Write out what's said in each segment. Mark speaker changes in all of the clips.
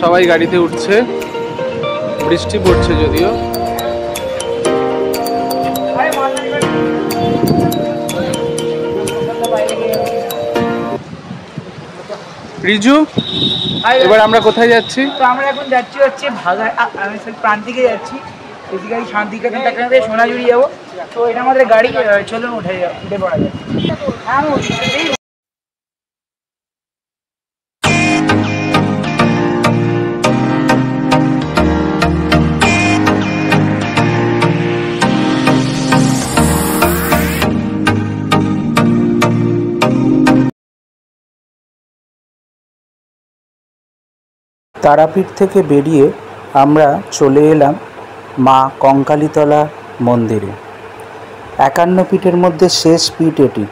Speaker 1: সবাই গাড়িতে উঠছে, বৃষ্টি পড়ছে যদিও। রিজু, এবার আমরা কোথায় যাচ্ছি?
Speaker 2: তো আমরা এখন যাচ্ছি হচ্ছে প্রান্তিকে যাচ্ছি, বেসিক্যালি শান্তিনিকেতন থেকে সোনাঝুরি যাবো। তো এটা আমাদের গাড়ি, চলুন উঠে পড়া যায়।
Speaker 3: তারাপীঠ থেকে বেরিয়ে আমরা চলে এলাম মা কঙ্কালীতলা মন্দিরে। 51 পীঠের মধ্যে শেষ পীঠ এটি।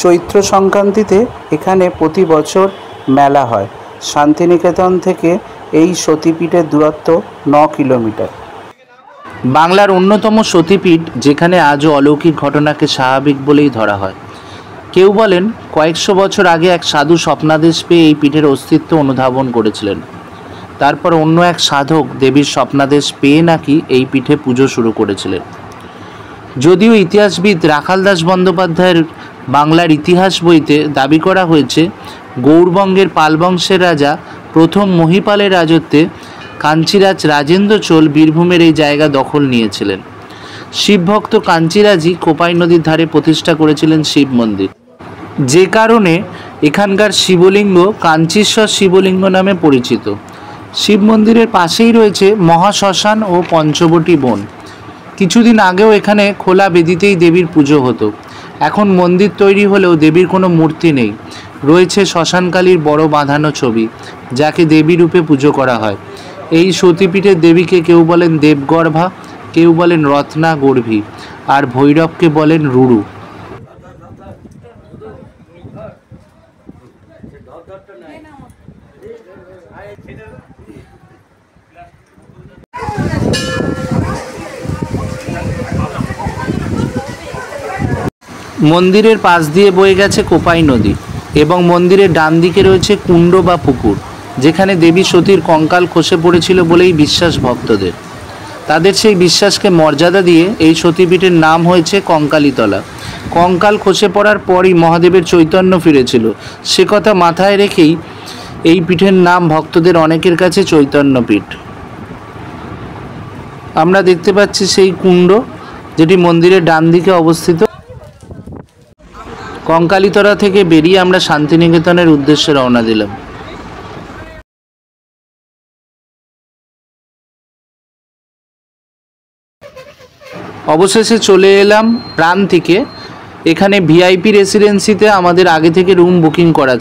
Speaker 3: চৈত্র সংক্রান্তিতে এখানে প্রতি বছর মেলা হয়। শান্তিনিকেতন থেকে এই সতীপীঠের দূরত্ব 9 কিলোমিটার। বাংলার অন্যতম সতীপীঠ, যেখানে আজও অলৌকিক ঘটনাকে স্বাভাবিক বলেই ধরা হয়। কেউ বলেন কয়েকশো বছর আগে এক সাধু স্বপ্নাদেশ পেয়ে এই পীঠের অস্তিত্ব অনুধাবন করেছিলেন। তারপর অন্য এক সাধক দেবীর স্বপ্নাদেশ পেয়ে নাকি এই পীঠে পুজো শুরু করেছিলেন। যদিও ইতিহাসবিদ রাখাল দাস বন্দ্যোপাধ্যায়ের বাংলার ইতিহাস বইতে দাবি করা হয়েছে গৌড়বঙ্গের পাল বংশের রাজা প্রথম মহিপালের রাজত্বে কাঞ্চিরাজ রাজেন্দ্র চোল বীরভূমের এই জায়গা দখল নিয়েছিলেন। শিবভক্ত কাঞ্চিরাজই কোপাই নদীর ধারে প্রতিষ্ঠা করেছিলেন শিব মন্দির, যে কারণে এখানকার শিবলিঙ্গ কাঞ্চীশ্বর শিবলিঙ্গ নামে পরিচিত। শিব মন্দিরের পাশেই রয়েছে মহাশ্মশান ও পঞ্চবটী বন। কিছুদিন আগেও এখানে খোলা বেদিতেই দেবীর পুজো হতো। এখন মন্দির তৈরি হলেও দেবীর কোনো মূর্তি নেই। রয়েছে শ্মশানকালীর বড় বাঁধানো ছবি, যাকে দেবী রূপে পুজো করা হয়। এই সতীপীঠের দেবীকে কেউ বলেন দেবগর্ভা, কেউ বলেন রত্না গর্ভী, আর ভৈরবকে বলেন রুরু। মন্দিরের পাশ দিয়ে বয়ে গেছে কোপাই নদী এবং মন্দিরের ডান দিকে রয়েছে কুণ্ড বা পুকুর, যেখানে দেবী সতীর কঙ্কাল খসে পড়েছিল বলেই বিশ্বাস ভক্তদের। তাদের সেই বিশ্বাসকে মর্যাদা দিয়ে এই সতীপীঠের নাম হয়েছে কঙ্কালীতলা। কঙ্কাল খসে পড়ার পরই মহাদেবের চৈতন্য ফিরেছিল, সে কথা মাথায় রেখেই এই পীঠের নাম ভক্তদের অনেকের কাছে চৈতন্যপীঠ। আমরা দেখতে পাচ্ছি সেই কুণ্ড, যেটি মন্দিরের ডান দিকে অবস্থিত। কঙ্কালীতলা থেকে বেরিয়ে আমরা শান্তিনিকেতনের উদ্দেশ্যে রওনা দিলাম। অবশেষে চলে এলাম প্রান্তিকে। এখানে ভিআইপি রেসিডেন্সিতে আমাদের আগে থেকে রুম বুকিং করা।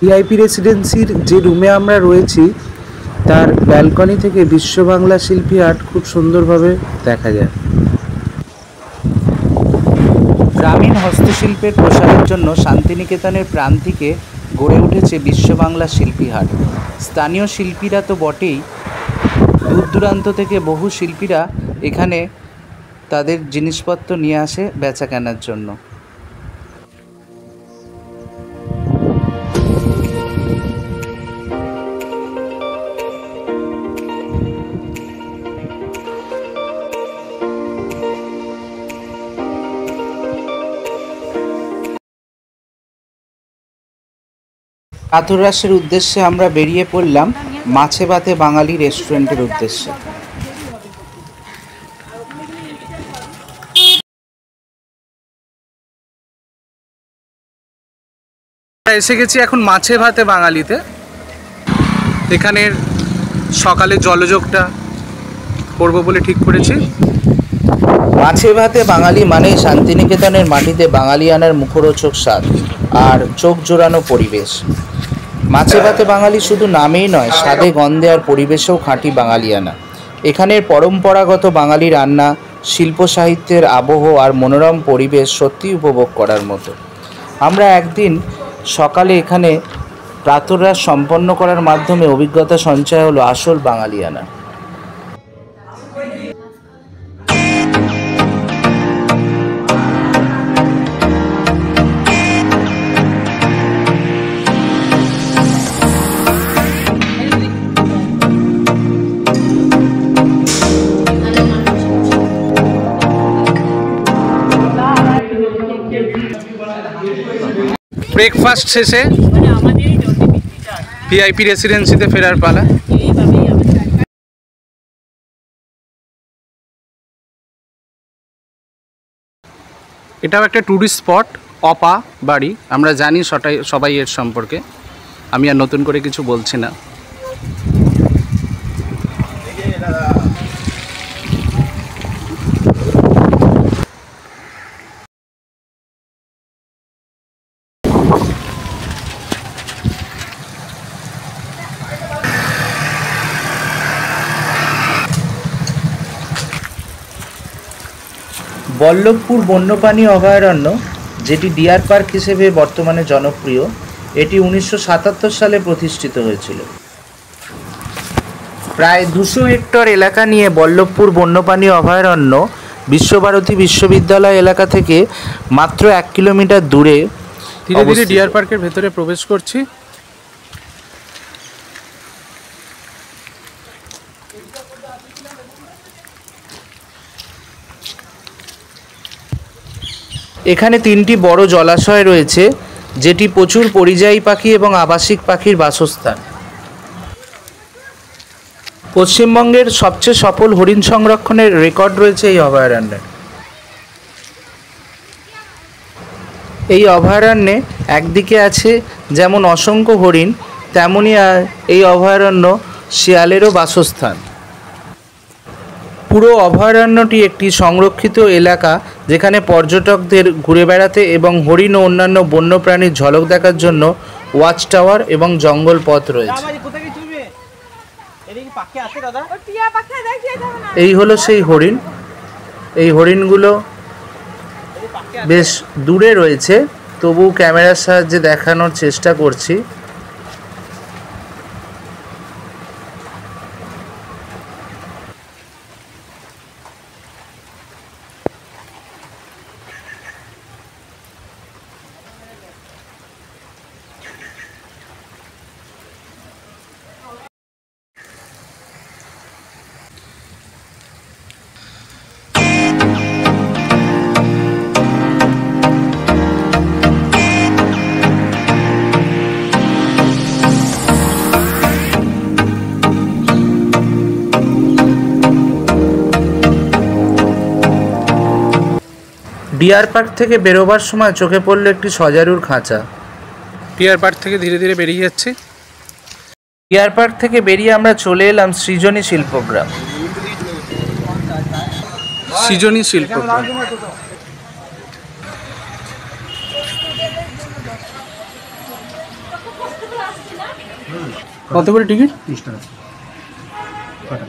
Speaker 3: ভিআইপি রেসিডেন্সির যে রুমে আমরা রয়েছি তার ব্যালকনি থেকে বিশ্ব বাংলা শিল্পী আর্ট খুব সুন্দরভাবে দেখা যায়। গ্রামীণ হস্তশিল্পের প্রসারের জন্য শান্তিনিকেতনের প্রান্তিকে গড়ে উঠেছে বিশ্ব বাংলা শিল্পী হাট। স্থানীয় শিল্পীরা তো বটেই, দূর দূরান্ত থেকে বহু শিল্পীরা এখানে তাদের জিনিসপত্র নিয়ে আসে বেচা কেনার জন্য। প্রাতরাশের উদ্দেশ্যে আমরা বেরিয়ে পড়লাম মাছে ভাতে বাঙালি রেস্টুরেন্টের উদ্দেশ্যে।
Speaker 1: আমরা এসে গেছি এখন মাছে ভাতে বাঙালিতে। এখানের সকালে জলযোগটা করবো বলে ঠিক করেছি।
Speaker 3: মাছে ভাতে বাঙালি মানেই শান্তিনিকেতনের মাটিতে বাঙালিয়ানার মুখরোচক স্বাদ আর চোখ জোড়ানো পরিবেশ। মাছে ভাতে বাঙালি শুধু নামেই নয়, স্বাদে গন্ধে আর পরিবেশেও খাঁটি বাঙালিয়ানা। এখানের পরম্পরাগত বাঙালি রান্না, শিল্প সাহিত্যের আবহ আর মনোরম পরিবেশ সত্যিই উপভোগ করার মতো। আমরা একদিন সকালে এখানে প্রাতরাশ সম্পন্ন করার মাধ্যমে অভিজ্ঞতা সঞ্চয় হলো আসল বাঙালিয়ানা।
Speaker 1: ব্রেকফাস্ট শেষে ভিআইপি রেসিডেন্সিতে ফেরার পালা। এটাও একটা ট্যুরিস্ট স্পট, অপা বাড়ি। আমরা জানি সবাই এর সম্পর্কে, আমি আর নতুন করে কিছু বলছি না।
Speaker 3: বল্লভপুর বন্যপ্রাণী অভয়ারণ্য, যেটি ডিয়ার পার্ক হিসেবে বর্তমানে জনপ্রিয়, এটি 1977 সালে প্রতিষ্ঠিত হয়েছিল। প্রায় 200 হেক্টর এলাকা নিয়ে বল্লভপুর বন্যপ্রাণী অভয়ারণ্য বিশ্বভারতী বিশ্ববিদ্যালয় এলাকা থেকে মাত্র 1 কিলোমিটার দূরে।
Speaker 1: ধীরে ধীরে ডিয়ার পার্কের ভেতরে প্রবেশ করছি।
Speaker 3: এখানে 3টি বড় জলাশয় রয়েছে, যেটি প্রচুর পরিযায়ী পাখি এবং আবাসিক পাখির বাসস্থান। পশ্চিমবঙ্গের সবচেয়ে সফল হরিণ সংরক্ষণের রেকর্ড রয়েছে এই অভয়ারণ্যে। এই অভয়ারণ্যে একদিকে আছে যেমন অসংখ্য হরিণ, তেমনই এই অভয়ারণ্য শিয়ালেরও বাসস্থান। পুরো অভয়ারণ্যটি একটি সংরক্ষিত এলাকা, যেখানে পর্যটকদের ঘুরে বেড়াতে এবং হরিণ ও অন্যান্য বন্যপ্রাণীর ঝলক দেখার জন্য ওয়াচ টাওয়ার এবং জঙ্গল পথ রয়েছে। এই হলো সেই হরিণ। এই হরিণগুলো বেশ দূরে রয়েছে, তবু ক্যামেরার সাহায্যে দেখানোর চেষ্টা করছি। ডিয়ার পার্ক থেকে বেরোবার সময় চোখে পড়ল একটি সজারুর খাঁচা।
Speaker 1: ডিয়ার পার্ক থেকে ধীরে ধীরে বেরিয়ে যাচ্ছি।
Speaker 3: ডিয়ার পার্ক থেকে বেরিয়ে আমরা চলে এলাম সৃজনী শিল্পগ্রাম।
Speaker 1: সৃজনী শিল্পগ্রাম কত করে টিকিট?
Speaker 4: 30 টাকা। কটা?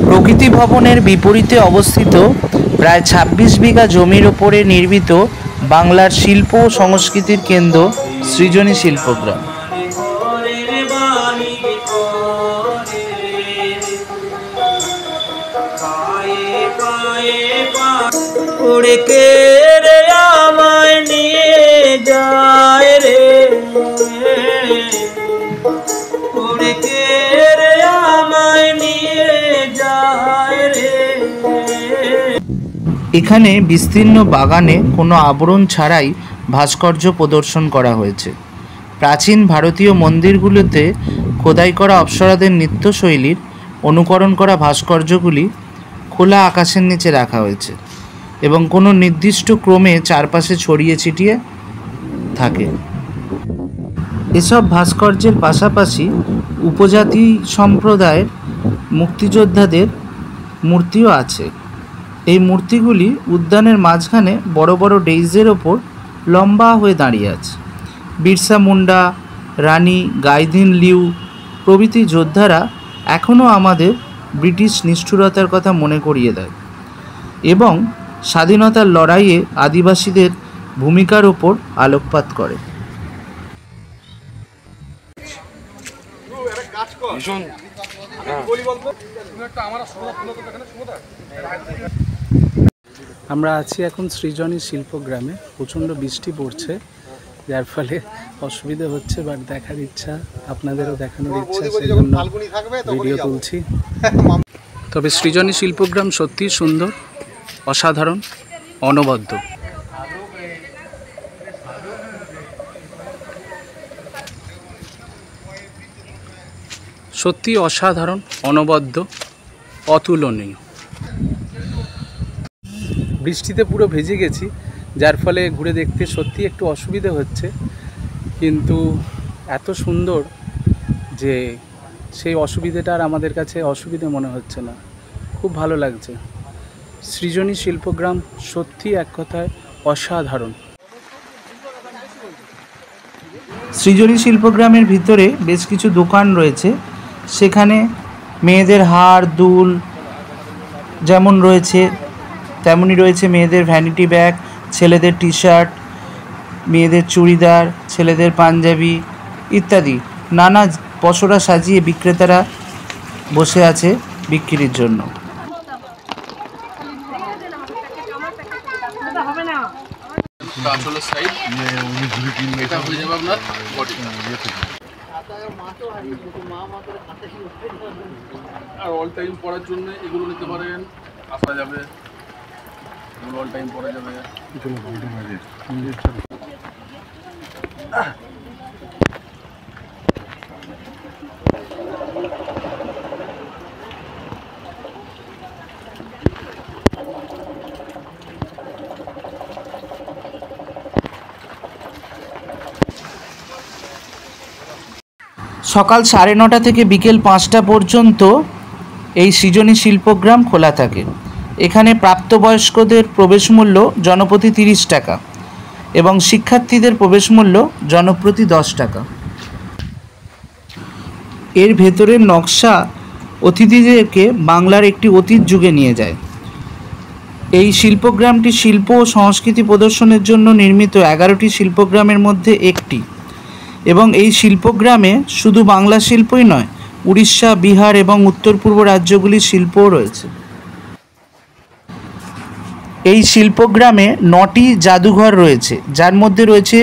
Speaker 3: প্রকৃতি ভবনের বিপরীতে অবস্থিত প্রায় ২৬ বিঘা জমির ওপরে নির্মিত বাংলার শিল্প ও সংস্কৃতির কেন্দ্র সৃজনী শিল্পগ্রাম। এখানে বিস্তীর্ণ বাগানে কোনো আবরণ ছাড়াই ভাস্কর্য প্রদর্শন করা হয়েছে। প্রাচীন ভারতীয় মন্দিরগুলোতে খোদাই করা অপ্সরাদের নৃত্যশৈলীর অনুকরণ করা ভাস্কর্যগুলি খোলা আকাশের নিচে রাখা হয়েছে এবং কোনো নির্দিষ্ট ক্রমে চারপাশে ছড়িয়ে ছিটিয়ে থাকে। এসব ভাস্কর্যের পাশাপাশি উপজাতি সম্প্রদায়ের মুক্তিযোদ্ধাদের মূর্তিও আছে। এই মূর্তিগুলি উদ্যানের মাঝখানে বড় বড় ডেইজের ওপর লম্বা হয়ে দাঁড়িয়ে আছে। বিরসা মুন্ডা, রানী গাইদিন লিউ প্রভৃতি যোদ্ধারা এখনও আমাদের ব্রিটিশ নিষ্ঠুরতার কথা মনে করিয়ে দেয় এবং স্বাধীনতার লড়াইয়ে আদিবাসীদের ভূমিকার ওপর আলোকপাত করে।
Speaker 1: আমরা আছি এখন সৃজনী শিল্পগ্রামে। প্রচণ্ড বৃষ্টি পড়ছে, যার ফলে অসুবিধা হচ্ছে, বাট দেখার ইচ্ছা, আপনাদেরও দেখানোর ইচ্ছা, সেই জন্য ভিডিও তুলছি। তবে সৃজনী শিল্পগ্রাম সত্যিই সুন্দর, অসাধারণ, অনবদ্য। সত্যি অসাধারণ, অনবদ্য, অতুলনীয়। বৃষ্টিতে পুরো ভিজে গেছি, যার ফলে ঘুরে দেখতে সত্যি একটু অসুবিধা হচ্ছে, কিন্তু এত সুন্দর যে সেই অসুবিধাটা আর আমাদের কাছে অসুবিধে মনে হচ্ছে না। খুব ভালো লাগছে। সৃজনী শিল্পগ্রাম সত্যি এক কথায় অসাধারণ।
Speaker 3: সৃজনী শিল্পগ্রামের ভিতরে বেশ কিছু দোকান রয়েছে। সেখানে মেয়েদের হার দুল যেমন রয়েছে, তেমনই রয়েছে মেয়েদের ভ্যানিটি ব্যাগ, ছেলেদের টি শার্ট, মেয়েদের চুড়িদার, ছেলেদের পাঞ্জাবি ইত্যাদি নানা পসরা সাজিয়ে বিক্রেতারা বসে আছে বিক্রির জন্য।
Speaker 5: আর অল টাইম পড়ার জন্য এগুলো নিতে পারেন, আসা যাবে, এগুলো অল টাইম পড়া যাবে।
Speaker 3: সকাল 9:30 থেকে বিকেল 5টা পর্যন্ত এই সৃজনী শিল্পগ্রাম খোলা থাকে। এখানে প্রাপ্তবয়স্কদের প্রবেশ মূল্য জনপ্রতি 30 টাকা এবং শিক্ষার্থীদের প্রবেশ মূল্য জনপ্রতি 10 টাকা। এর ভেতরের নকশা অতিথিদেরকে বাংলার একটি অতীত যুগে নিয়ে যায়। এই শিল্পগ্রামটি শিল্প ও সংস্কৃতি প্রদর্শনের জন্য নির্মিত 11টি শিল্পগ্রামের মধ্যে একটি, এবং এই শিল্পগ্রামে শুধু বাংলা শিল্পই নয়, উড়িষ্যা, বিহার এবং উত্তর পূর্ব রাজ্যগুলির শিল্পও রয়েছে। এই শিল্পগ্রামে 9টি জাদুঘর রয়েছে, যার মধ্যে রয়েছে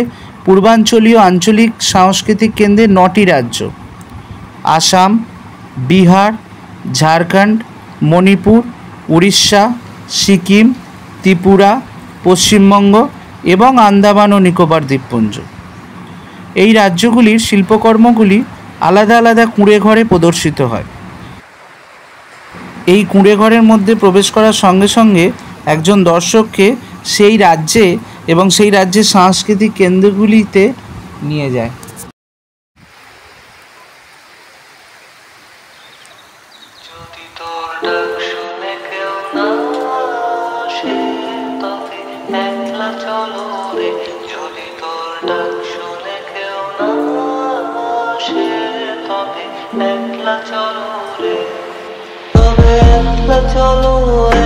Speaker 3: পূর্বাঞ্চলীয় আঞ্চলিক সাংস্কৃতিক কেন্দ্রের 9টি রাজ্য: আসাম, বিহার, ঝাড়খণ্ড, মণিপুর, উড়িষ্যা, সিকিম, ত্রিপুরা, পশ্চিমবঙ্গ এবং আন্দামান ও নিকোবর দ্বীপপুঞ্জ। এই রাজ্যগুলির শিল্পকর্মগুলি আলাদা আলাদা কুঁড়ে ঘরে প্রদর্শিত হয়। এই কুঁড়ে ঘরের মধ্যে প্রবেশ করার সঙ্গে সঙ্গে একজন দর্শককে সেই রাজ্যে এবং সেই রাজ্যের সাংস্কৃতিক কেন্দ্রগুলিতে নিয়ে যায়।
Speaker 6: যদি তোর ডাক শুনে কেউ না আসে, তবে আসে তবে একলা চলো রে, তবে একলা চলো,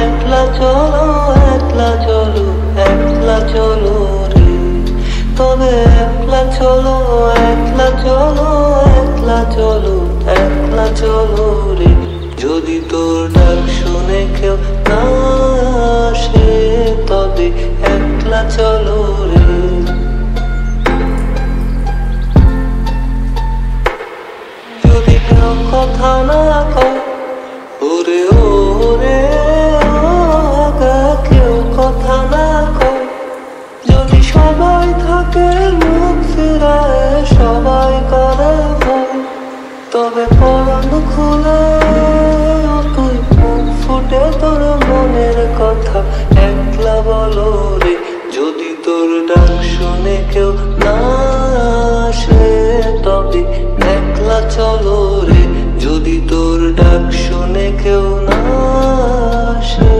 Speaker 6: একলা চলো, একলা চলো, একলা চলো রে, তবে একলা চলো, একলা চলো, একলা চলো, একলা চলো রে। যদি তোর ডাক শুনে কেউ না আসে তবে একলা চলো রে। যদি কেউ কথা না কয় ওরে ওরে আগা, কেউ কথা না কয়, যদি সবাই থাকে মুখ ফিরায়, সবাই করে ভয়, তবে পরাণ খুলে তুই মুখ ফুটে তোর মনের কথা একলা বলো রে। যদি তোর ডাক শুনে কেউ না আসে তবে একলা চলো রে, যদি তোর ডাক শুনে কেউ না আসে।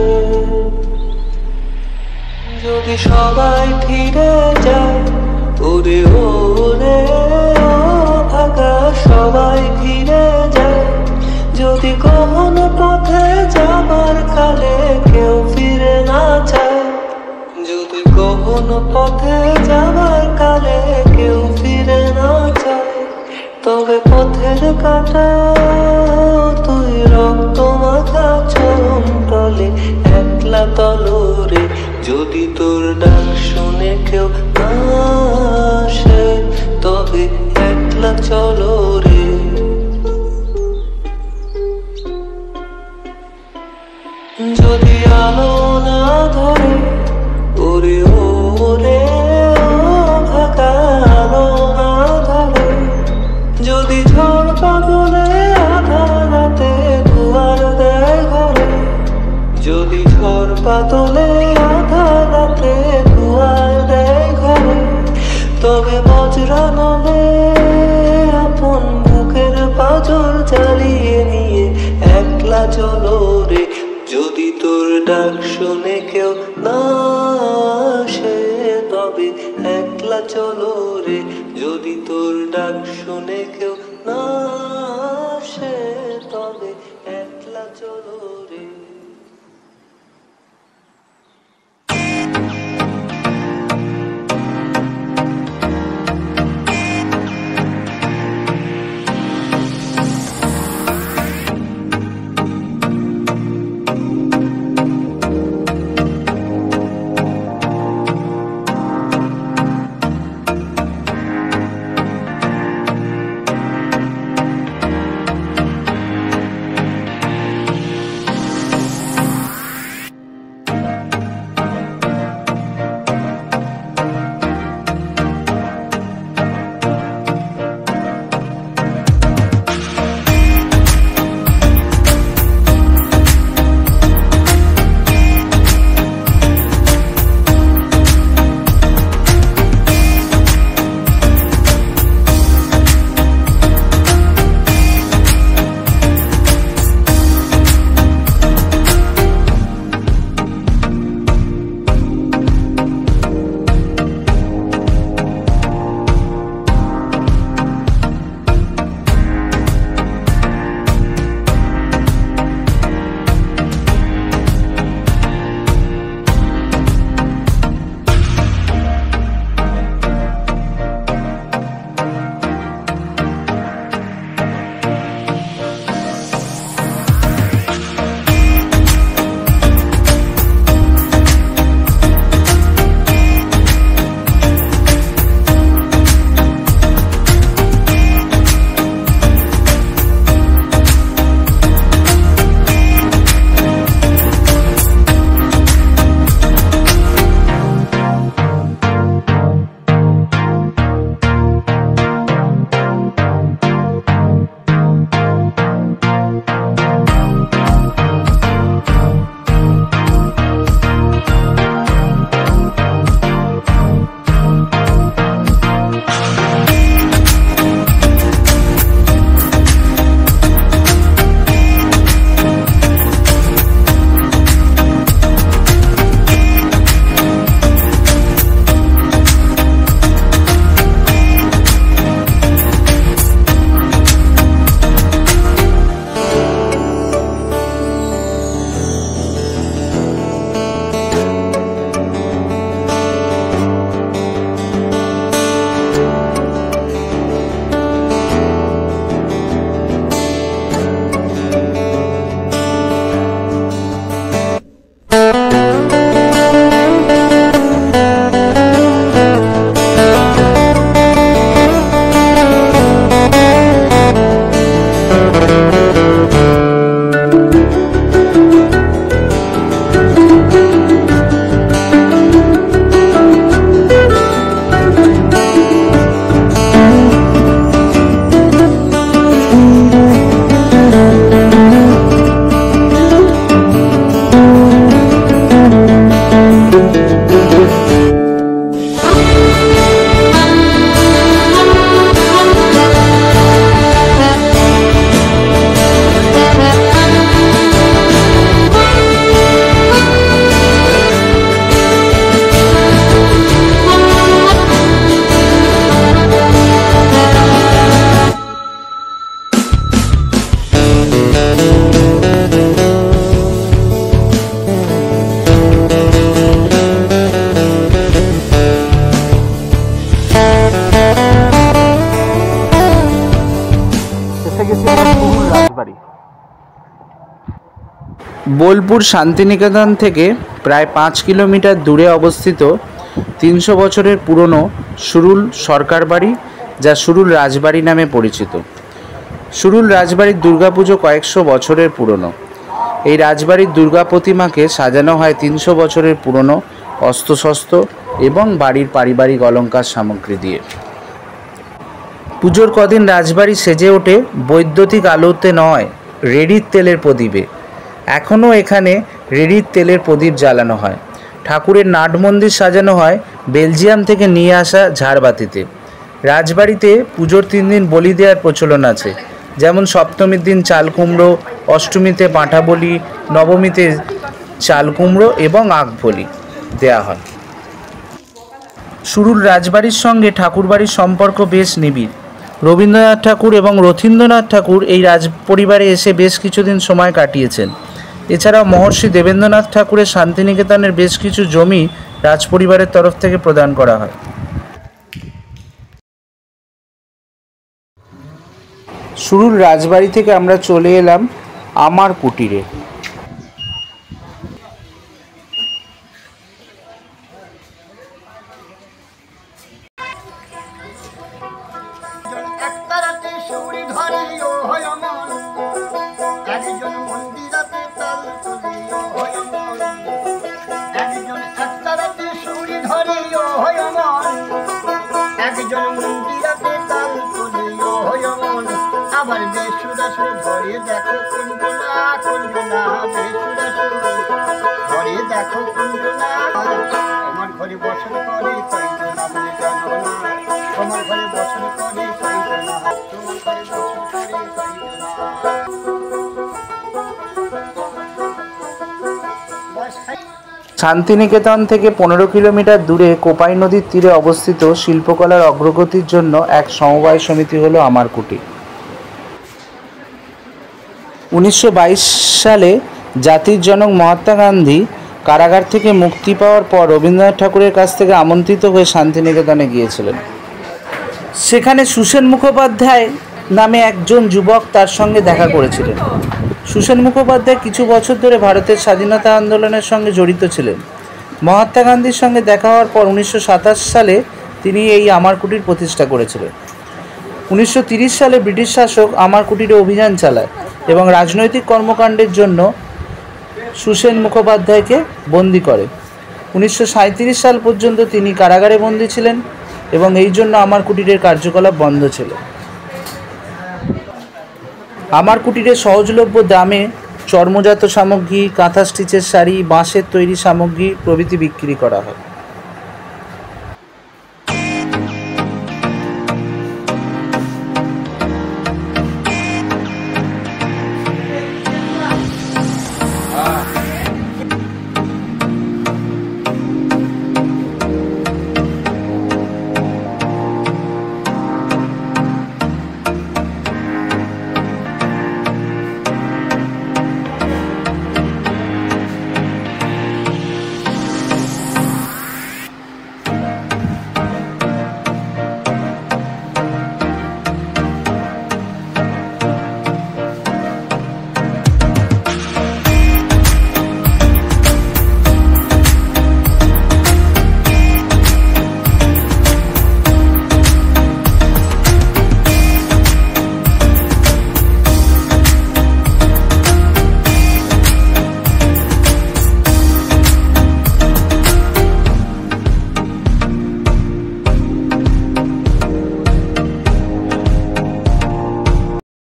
Speaker 6: যদি সবাই ফিরে যায় ওরে ওরে ভাগা, সবাই ফিরে যায়, যদি কোন পথে যাবার কালে কেউ ফিরে না চায়, যদি কোন পথে যাবার কালে কেউ ফিরে না চায়, তবে পথের কাটা তুই রক্ত মাখা চরণ তলে একলা তলো রে। যদি তোর ডাক শুনে কেউ না আসে তবে একলা চলো রে। যদি আলো না ধরে ওরে ওরে ভাগা, আলো না ধরে, যদি ঝড় বাদলে আধা রাতে দুয়ার দেয় ঘরে, যদি ঝড় বাদলে আধা রাতে দুয়ার দেয় ঘরে, তবে বজ্রা নলে আপন বুকের পাঁজর জ্বালিয়ে নিয়ে একলা চলো রে। যদি তোর ডাক শুনে কেউ না আসে তবে একলা চলো রে, যদি তোর ডাক শুনে কেউ না আসে তবে একলা চলো রে।
Speaker 3: গেছি সুরুল রাজবাড়ি। বোলপুর শান্তিনিকেতন থেকে প্রায় 5 কিলোমিটার দূরে অবস্থিত 300 বছরের পুরনো সুরুল সরকার বাড়ি, যা সুরুল রাজবাড়ি নামে পরিচিত। সুরুল রাজবাড়ির দুর্গাপুজো কয়েকশো বছরের পুরনো। এই রাজবাড়ির দুর্গা প্রতিমাকে সাজানো হয় 300 বছরের পুরনো অস্ত্রশস্ত্র এবং বাড়ির পারিবারিক অলংকার সামগ্রী দিয়ে। পুজোর কদিন রাজবাড়ি সেজে ওঠে বৈদ্যুতিক আলোতে নয়, রেড়ির তেলের প্রদীপে। এখনও এখানে রেড়ির তেলের প্রদীপ জ্বালানো হয়। ঠাকুরের নাট মন্দির সাজানো হয় বেলজিয়াম থেকে নিয়ে আসা ঝাড়বাতিতে। রাজবাড়িতে পুজোর 3 দিন বলি দেওয়ার প্রচলন আছে, যেমন সপ্তমীর দিন চাল কুমড়ো, অষ্টমীতে পাঁঠা বলি, নবমীতে চাল কুমড়ো এবং আখ বলি দেওয়া হয়। সুরুল রাজবাড়ির সঙ্গে ঠাকুরবাড়ির সম্পর্ক বেশ নিবিড়। রবীন্দ্রনাথ ঠাকুর এবং রথীন্দ্রনাথ ঠাকুর এই রাজ পরিবারে এসে বেশ কিছুদিন সময় কাটিয়েছেন। এছাড়াও মহর্ষি দেবেন্দ্রনাথ ঠাকুরের শান্তিনিকেতনের বেশ কিছু জমি রাজপরিবারের তরফ থেকে প্রদান করা হয়। সুরুল রাজবাড়ি থেকে আমরা চলে এলাম আমার কুটিরে।
Speaker 7: আবার বেসুরাসুর ধরে দেখো কুঞ্জনা কুঞ্জনা বেসুরাসুর ধরে দেখো কুঞ্জনা আমার ঘরে বসন করে কইতো না বলে জানো না তোমার ঘরে বসন করে কইতো না তোমার ঘরে বসন করে কইতো না।
Speaker 3: শান্তিনিকেতন থেকে 15 কিলোমিটার দূরে কোপাই নদীর তীরে অবস্থিত শিল্পকলার অগ্রগতির জন্য এক সমবায় সমিতি হলো আমার কুটির। 1922 সালে জাতির জনক মহাত্মা গান্ধী কারাগার থেকে মুক্তি পাওয়ার পর রবীন্দ্রনাথ ঠাকুরের কাছ থেকে আমন্ত্রিত হয়ে শান্তিনিকেতনে গিয়েছিলেন। সেখানে সুসেন মুখোপাধ্যায় নামে একজন যুবক তার সঙ্গে দেখা করেছিলেন। সুসেন মুখোপাধ্যায় কিছু বছর ধরে ভারতের স্বাধীনতা আন্দোলনের সঙ্গে জড়িত ছিলেন। মহাত্মা গান্ধীর সঙ্গে দেখা হওয়ার পর 1927 সালে তিনি এই আমার কুটির প্রতিষ্ঠা করেছিলেন। 1930 সালে ব্রিটিশ শাসক আমার কুটিরে অভিযান চালায় এবং রাজনৈতিক কর্মকাণ্ডের জন্য সুসেন মুখোপাধ্যায়কে বন্দী করে। 1937 সাল পর্যন্ত তিনি কারাগারে বন্দী ছিলেন এবং এই জন্য আমার কুটিরের কার্যকলাপ বন্ধ ছিল। আমার কুটিরে সহজলভ্য দামে চর্মজাত সামগ্রী, কাঁথা স্টিচের শাড়ি, বাঁশের তৈরি সামগ্রী প্রভৃতি বিক্রি করা হয়।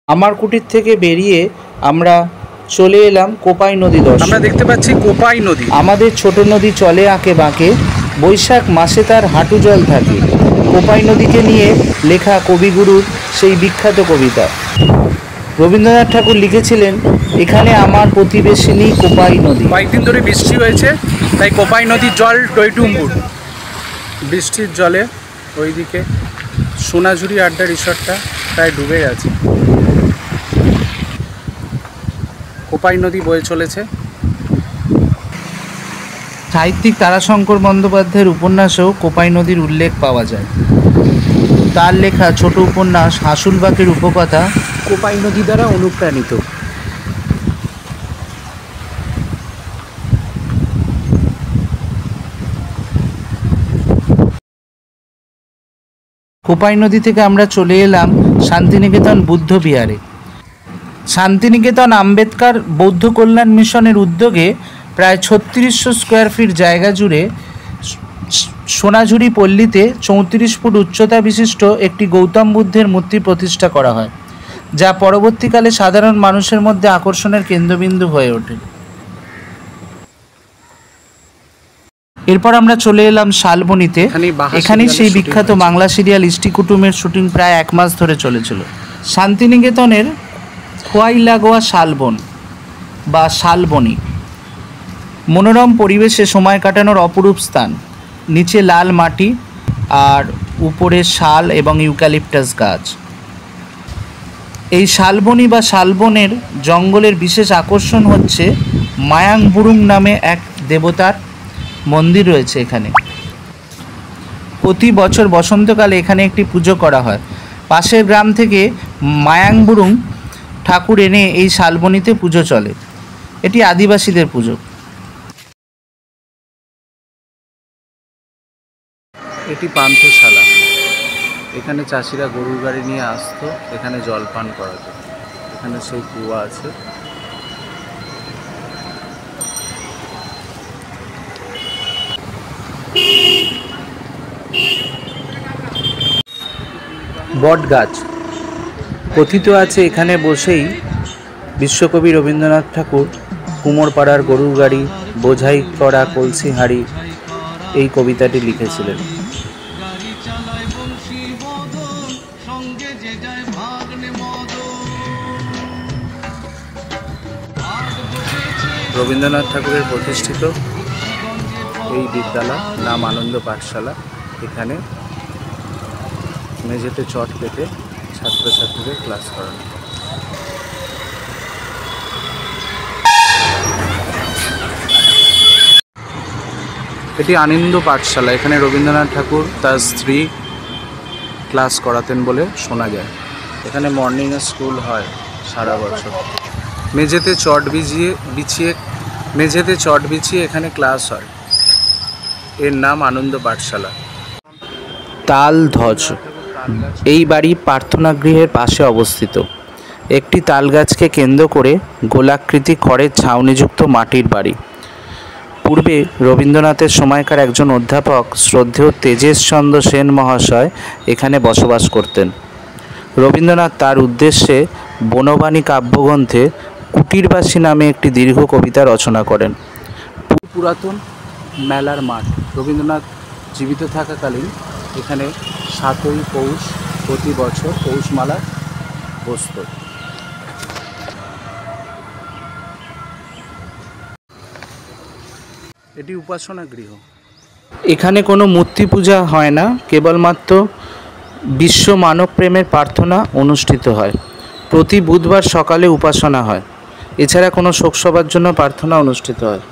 Speaker 3: আমার কুটির থেকে বেরিয়ে আমরা চলে এলাম কোপাই নদী দর্শন।
Speaker 1: আমরা দেখতে পাচ্ছি কোপাই নদী।
Speaker 3: আমাদের ছোট নদী চলে আঁকে বাঁকে, বৈশাখ মাসে তার হাঁটু জল থাকে। কোপাই নদীকে নিয়ে লেখা কবিগুরুর সেই বিখ্যাত কবিতা। রবীন্দ্রনাথ ঠাকুর লিখেছিলেন, এখানে আমার প্রতিবেশিনী কোপাই নদী।
Speaker 1: কয়েকদিন ধরে বৃষ্টি হয়েছে, তাই কোপাই নদীর জল টইটুম্বুর। বৃষ্টির জলে ওইদিকে সোনাঝুরি আড্ডা রিসর্টটা প্রায় ডুবে গেছে। কোপাই নদী বয়ে চলেছে।
Speaker 3: সাহিত্যিক তারাশঙ্কর বন্দ্যোপাধ্যায়ের উপন্যাসেও কোপাই নদীর উল্লেখ পাওয়া যায়। তার লেখা ছোট উপন্যাস হাসুলবাকের উপকথা কোপাই নদী দ্বারা অনুপ্রাণিত। কোপাই নদী থেকে আমরা চলে এলাম শান্তিনিকেতন বুদ্ধ বিহারে। শান্তিনিকেতন আম্বেদকর বৌদ্ধ কল্যাণ মিশনের উদ্যোগে প্রায় 3600 স্কোয়ার ফিট জায়গা জুড়ে সোনাঝুরি পল্লীতে 34 ফুট উচ্চতা বিশিষ্ট একটি গৌতম বুদ্ধের মূর্তি প্রতিষ্ঠা করা হয়, যা পরবর্তীকালে সাধারণ মানুষের মধ্যে আকর্ষণের কেন্দ্রবিন্দু হয়ে ওঠে। এরপর আমরা চলে এলাম শালবনীতে। এখানেই সেই বিখ্যাত বাংলা সিরিয়াল ইষ্টি কুটুমের শুটিং প্রায় 1 মাস ধরে চলেছিল। শান্তিনিকেতনের খোয়াই লাগোয়া শালবন বা শালবনী মনোরম পরিবেশে সময় কাটানোর অপরূপ স্থান। নিচে লাল মাটি আর উপরে শাল এবং ইউক্যালিপটাস গাছ। এই শালবনী বা শালবনের জঙ্গলের বিশেষ আকর্ষণ হচ্ছে মায়াং বুরুং নামে এক দেবতার মন্দির রয়েছে এখানে। প্রতি বছর বসন্তকালে এখানে একটি পুজো করা হয়। পাশের গ্রাম থেকে মায়াং বুরুং ঠাকুর এনে এই শালবনীতে পুজো চলে। এটি আদিবাসীদের পুজো।
Speaker 1: এটি পান্থশালা। এখানে চাষিরা গরুর গাড়ি নিয়ে আসতো এখানে জলপান করাতো। এখানে সেই কুয়া আছে। বট গাছ। কথিত আছে এখানে বসেই বিশ্বকবি রবীন্দ্রনাথ ঠাকুর কুমোরপাড়ার গরুর গাড়ি বোঝাই করা কলসি হাঁড়ি এই কবিতাটি লিখেছিলেন। রবীন্দ্রনাথ ঠাকুরের প্রতিষ্ঠিত এই বিদ্যালয় নাম আনন্দ পাঠশালা। এখানে মেঝেতে চট পেতে ছাত্রছাত্রীদের ক্লাস করানো। এটি আনন্দ পাঠশালা। এখানে রবীন্দ্রনাথ ঠাকুর তার স্ত্রী ক্লাস করাতেন বলে শোনা যায়। এখানে মর্নিং স্কুল হয় সারা বছর। মেঝেতে চট বিছিয়ে এখানে ক্লাস হয়। এর নাম আনন্দ পাঠশালা। তালধ্বজ। এই বাড়ি প্রার্থনা গৃহের পাশে অবস্থিত। একটি তালগাছকে কেন্দ্র করে গোলাকৃতি খড়ের ছাউনিযুক্ত মাটির বাড়ি। পূর্বে রবীন্দ্রনাথের সময়কার একজন অধ্যাপক শ্রদ্ধেয় তেজেশচন্দ্র সেন মহাশয় এখানে বসবাস করতেন। রবীন্দ্রনাথ তার উদ্দেশ্যে বনবাণী কাব্যগ্রন্থে কুটিরবাসী নামে একটি দীর্ঘ কবিতা রচনা করেন। পুরাতন মেলার মাঠ। রবীন্দ্রনাথ জীবিত থাকাকালীন এখানে 7ই পৌষ প্রতি বছর পৌষমালা বসত। এটি উপাসনা গৃহ। এখানে কোনো মূর্তি পূজা হয় না, কেবলমাত্র বিশ্ব মানব প্রেমের প্রার্থনা অনুষ্ঠিত হয়। প্রতি বুধবার সকালে উপাসনা হয়। এছাড়া কোনো শোকসভার জন্য প্রার্থনা অনুষ্ঠিত হয়।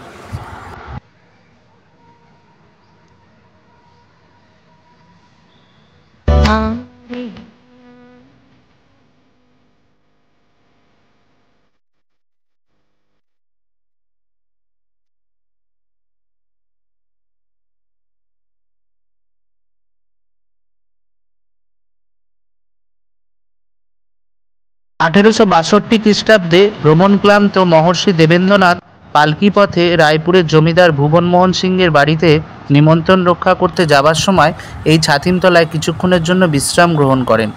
Speaker 3: খ্রিস্টাব্দে খ্রিস্টাব্দে ভ্রমণক্লান্ত মহর্ষি দেবেন্দ্রনাথ পালকি পথে রায়পুরের জমিদার ভুবনমোহন সিংয়ের বাড়িতে নিমন্ত্রণ রক্ষা করতে যাবার সময় এই ছাতিমতলায় কিছুক্ষণের জন্য বিশ্রাম গ্রহণ করেন।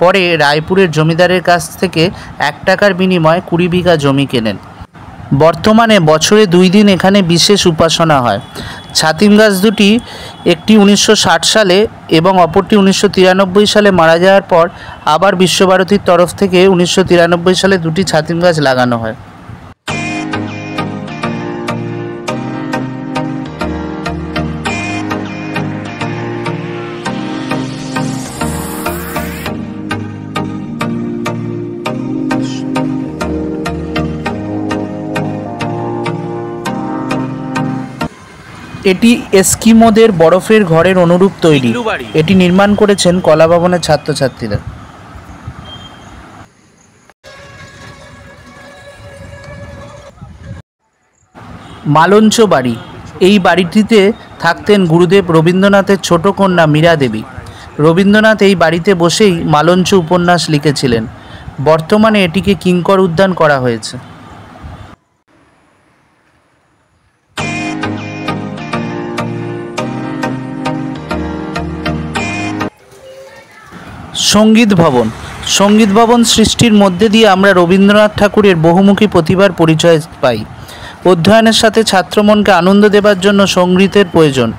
Speaker 3: পরে রায়পুরের জমিদারের কাছ থেকে 1 টাকার বিনিময়ে 20 বিঘা জমি কেনেন। বর্তমানে বছরে 2 দিন এখানে বিশেষ উপাসনা হয়। ছাতিম গাছ দুটি, একটি 1960 সালে এবং অপরটি 1993 সালে মারা যাওয়ার পর আবার বিশ্বভারতীর তরফ থেকে 1993 সালে 2টি ছাতিম গাছ লাগানো হয়। এটি এস্কিমোদের বরফের ঘরের অনুরূপ তৈরি। এটি নির্মাণ করেছেন কলা ভবনের ছাত্রছাত্রীরা। মালঞ্চ বাড়ি। এই বাড়িটিতে থাকতেন গুরুদেব রবীন্দ্রনাথের ছোট কন্যা মীরা দেবী। রবীন্দ্রনাথ এই বাড়িতে বসেই মালঞ্চ উপন্যাস লিখেছিলেন। বর্তমানে এটিকে কিঙ্কর উদ্যান করা হয়েছে। সঙ্গীত ভবন। সঙ্গীত ভবন সৃষ্টির মধ্যে দিয়ে আমরা রবীন্দ্রনাথ ঠাকুরের বহুমুখী প্রতিভার পরিচয় পাই। অধ্যয়নের সাথে ছাত্রমনকে আনন্দ দেবার জন্য সঙ্গীতের প্রয়োজন,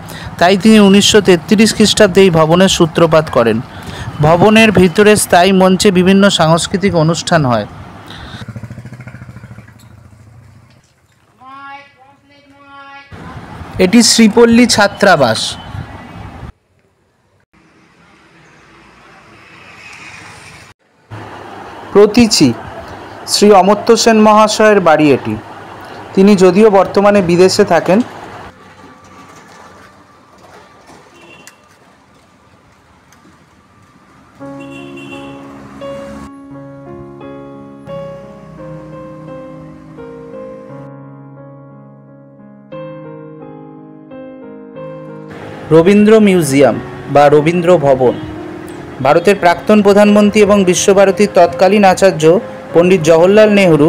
Speaker 3: তাই তিনি 1933 খ্রিস্টাব্দে এই ভবনের সূত্রপাত করেন। ভবনের ভিতরে স্থায়ী মঞ্চে বিভিন্ন সাংস্কৃতিক অনুষ্ঠান হয়। এটি শ্রীপল্লী ছাত্রাবাস। প্রতীচি শ্রী অমর্ত্য সেন মহাশয়ের বাড়ি এটি। তিনি যদিও বর্তমানে বিদেশে থাকেন। রবীন্দ্র মিউজিয়াম বা রবীন্দ্র ভবন। ভারতের প্রাক্তন প্রধানমন্ত্রী এবং বিশ্বভারতীর তৎকালীন আচার্য পণ্ডিত জওহরলাল নেহরু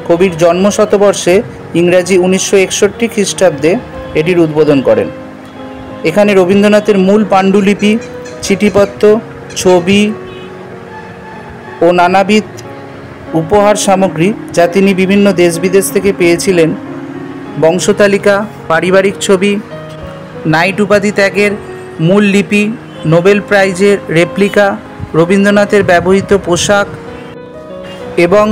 Speaker 3: কবির জন্ম শতবর্ষে ইংরাজি 1961 খ্রিস্টাব্দে এটির উদ্বোধন করেন। এখানে রবীন্দ্রনাথের মূল পাণ্ডুলিপি, চিঠিপত্র, ছবি ও নানাবিধ উপহার সামগ্রী, যা তিনি বিভিন্ন দেশ বিদেশ থেকে পেয়েছিলেন, বংশতালিকা, পারিবারিক ছবি, নাইট উপাধি ত্যাগের মূল লিপি, নোবেল প্রাইজের রেপ্লিকা, রবীন্দ্রনাথের ব্যবহৃত পোশাক এবং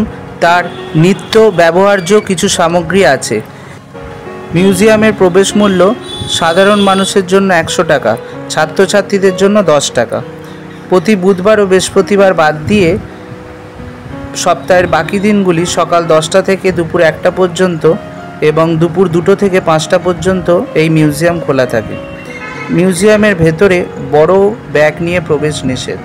Speaker 3: তার নিত্য ব্যবহার্য কিছু সামগ্রী আছে। মিউজিয়ামের প্রবেশ মূল্য সাধারণ মানুষের জন্য 100 টাকা, ছাত্রছাত্রীদের জন্য 10 টাকা। প্রতি বুধবার ও বৃহস্পতিবার বাদ দিয়ে সপ্তাহের বাকি দিনগুলি সকাল 10টা থেকে দুপুর 1টা পর্যন্ত এবং দুপুর 2টো থেকে 5টা পর্যন্ত এই মিউজিয়াম খোলা থাকে। মিউজিয়ামের ভেতরে বড় ব্যাগ নিয়ে প্রবেশ নিষেধ।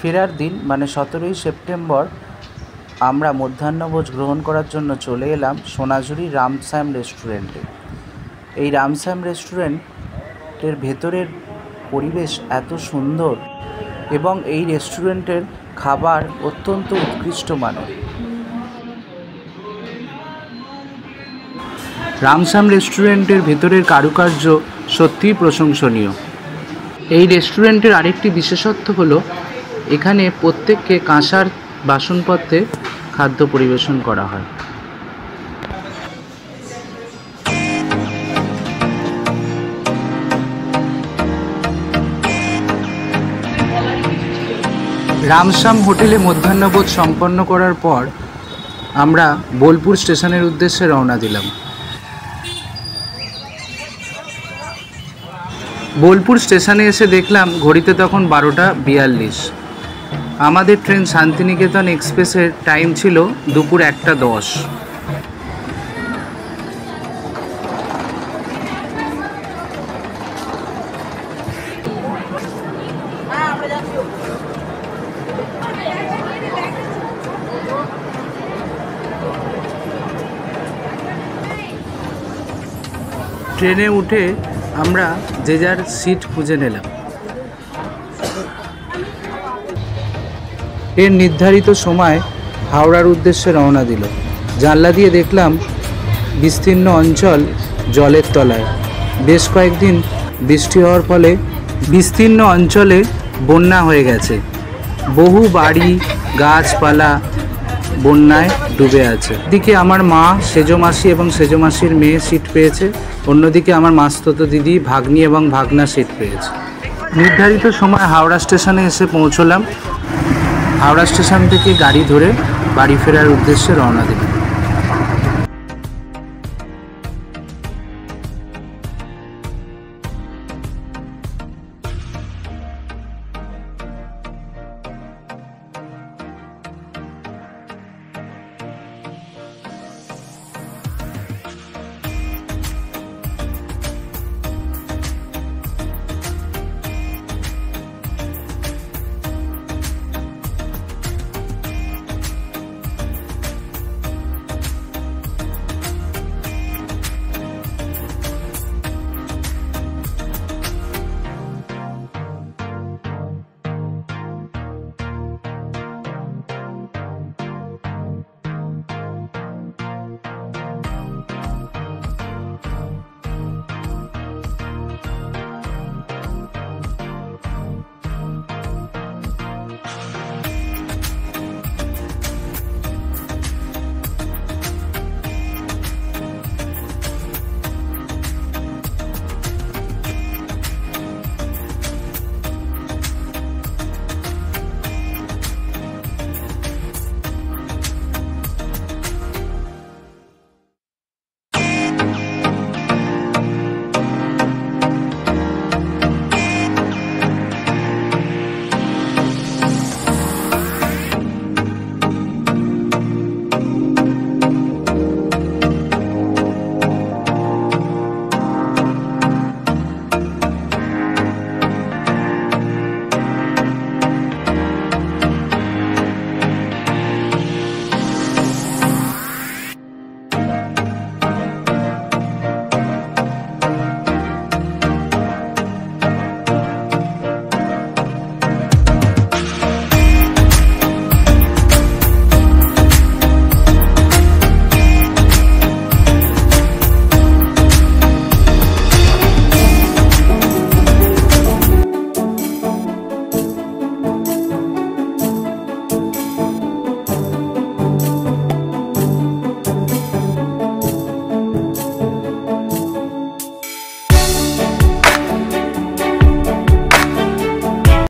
Speaker 3: ফেরার দিন মানে 17ই সেপ্টেম্বর আমরা মধ্যাহ্নভোজ গ্রহণ করার জন্য চলে এলাম সোনাঝুরি রামশ্যাম রেস্টুরেন্টে। এই রামশ্যাম রেস্টুরেন্টের ভেতরের পরিবেশ এত সুন্দর এবং এই রেস্টুরেন্টের খাবার অত্যন্ত উৎকৃষ্ট মানের। রামশ্যাম রেস্টুরেন্টের ভেতরের কারুকার্য সত্যিই প্রশংসনীয়। এই রেস্টুরেন্টের আরেকটি বিশেষত্ব হলো এখানে প্রত্যেককে কাঁসার বাসনপত্রে খাদ্য পরিবেশন করা হয়। রামশ্যাম হোটেলে মধ্যাহ্নভোজ সম্পন্ন করার পর আমরা বোলপুর স্টেশনের উদ্দেশ্যে রওনা দিলাম। বোলপুর স্টেশনে এসে দেখলাম ঘড়িতে তখন 12টা 42। আমাদের ট্রেন শান্তিনিকেতন এক্সপ্রেসের টাইম ছিল দুপুর 1টা 10। ট্রেনে উঠে আমরা যে যার সিট খুঁজে নিলাম। এর নির্ধারিত সময় হাওড়ার উদ্দেশ্যে রওনা দিল। জানলা দিয়ে দেখলাম বিস্তীর্ণ অঞ্চল জলের তলায়। বেশ কয়েকদিন বৃষ্টি হওয়ার ফলে বিস্তীর্ণ অঞ্চলে বন্যা হয়ে গেছে। বহু বাড়ি গাছপালা বন্যায় ডুবে আছে। এদিকে আমার মা, সেজো মাসি এবং সেজো মাসির মেয়ে সিট পেয়েছে, অন্যদিকে আমার মাসতুতো দিদি, ভাগ্নি এবং ভাগনা সিট পেয়েছে। নির্ধারিত সময় হাওড়া স্টেশনে এসে পৌঁছলাম। হাওড়া স্টেশন থেকে গাড়ি ধরে বাড়ি ফেরার উদ্দেশ্যে রওনা দিলাম।